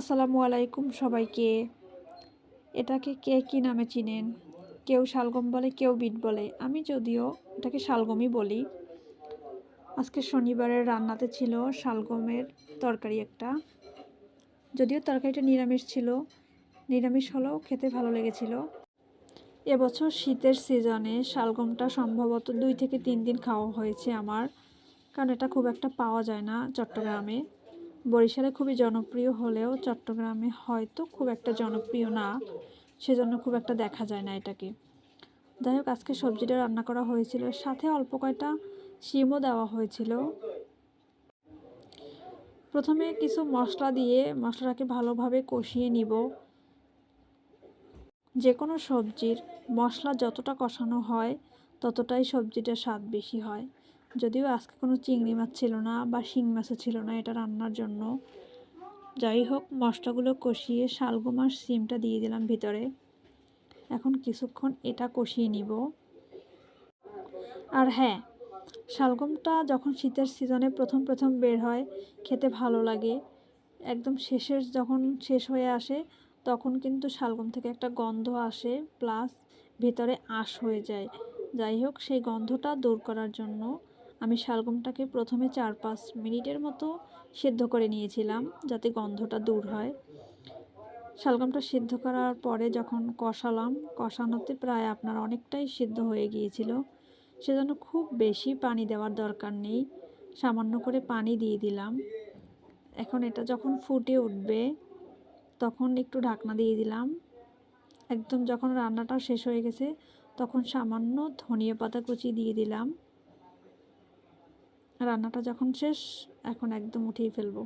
আসসালামু আলাইকুম সবাইকে। এটাকে কে কী নামে চিনেন? কেউ শালগম বলে, কেউ বিট বলে। আমি যদিও এটাকে শালগমই বলি। আজকে শনিবারের রান্নাতে ছিল শালগমের তরকারি একটা। যদিও তরকারিটা নিরামিষ ছিল, নিরামিষ হলেও খেতে ভালো লেগেছিল। এবছর শীতের সিজনে শালগমটা সম্ভবত 2 থেকে 3 দিন খাওয়া হয়েছে আমার, কারণ এটা খুব একটা পাওয়া যায় না চট্টগ্রামে। বরিশালে খুবই জনপ্রিয় হলেও চট্টগ্রামে হয়তো খুব একটা জনপ্রিয় না, সেজন্য খুব একটা দেখা যায় না এটাকে। যাই হোক, আজকে সবজিটা রান্না করা হয়েছিল, সাথে অল্প কয়টা শিমও দেওয়া হয়েছিল। প্রথমে কিছু মশলা দিয়ে মশলাটাকে ভালোভাবে কষিয়ে নিব। যে কোনো সবজির মশলা যতটা কষানো হয় ততটাই সবজিটার স্বাদ বেশি হয়। যদিও আজকে কোনো চিংড়ি মাছ ছিল না বা শিং মাছও ছিল না এটা রান্নার জন্য। যাই হোক, মশলাগুলো কষিয়ে শালগম আর সিমটা দিয়ে দিলাম ভিতরে। এখন কিছুক্ষণ এটা কষিয়ে নিব। আর হ্যাঁ, শালগমটা যখন শীতের সিজনে প্রথম বের হয় খেতে ভালো লাগে। একদম যখন শেষ হয়ে আসে তখন কিন্তু শালগম থেকে একটা গন্ধ আসে, প্লাস ভেতরে আঁশ হয়ে যায়। যাই হোক, সেই গন্ধটা দূর করার জন্য আমি শালগমটাকে প্রথমে 4-5 মিনিটের মতো সেদ্ধ করে নিয়েছিলাম, যাতে গন্ধটা দূর হয়। শালগমটা সিদ্ধ করার পরে যখন কষানোতে প্রায় আপনার অনেকটাই সিদ্ধ হয়ে গিয়েছিল, সেজন্য খুব বেশি পানি দেওয়ার দরকার নেই, সামান্য করে পানি দিয়ে দিলাম। এখন এটা যখন ফুটে উঠবে তখন একটু ঢাকনা দিয়ে দিলাম। একদম যখন রান্নাটা শেষ হয়ে গেছে তখন সামান্য ধনিয়া পাতা কুচি দিয়ে দিলাম। রান্নাটা যখন শেষ, এখন একদম উঠিয়ে ফেলবো।